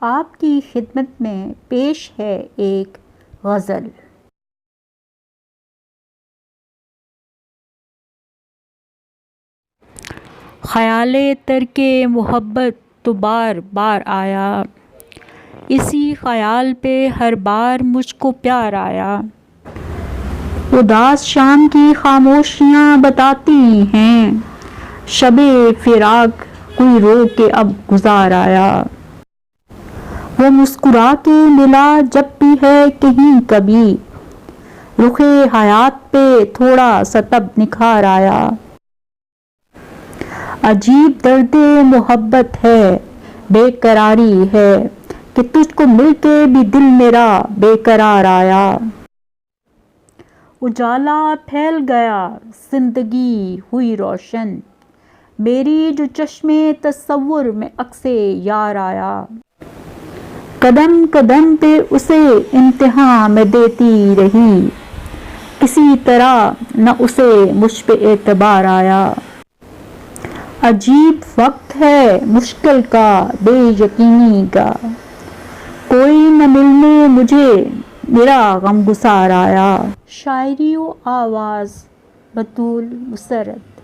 آپ کی خدمت میں پیش ہے ایک غزل۔ خیال ترک محبت تو بار بار آیا، اسی خیال پہ ہر بار مجھ کو پیار آیا۔ اداس شام کی خاموشیاں بتاتی ہیں، شب فراق کوئی رو کے اب گزار آیا۔ وہ مسکرا کے ملا جب بھی ہے کہیں کبھی، رخ حیات پہ تھوڑا سا تب نکھار آیا۔ عجیب درد محبت ہے، بے قراری ہے کہ تجھ کو مل کے بھی دل میرا بے قرار آیا۔ اجالا پھیل گیا، زندگی ہوئی روشن، میری جو چشم تصور میں عکس یار آیا۔ قدم قدم پہ اسے امتحان میں دیتی رہی، کسی طرح نہ اسے مجھ پہ اعتبار آیا۔ عجیب وقت ہے مشکل کا، بے یقینی کا، کوئی نہ ملنے مجھے میرا غم گسار آیا۔ شاعری و آواز بطول مسرت۔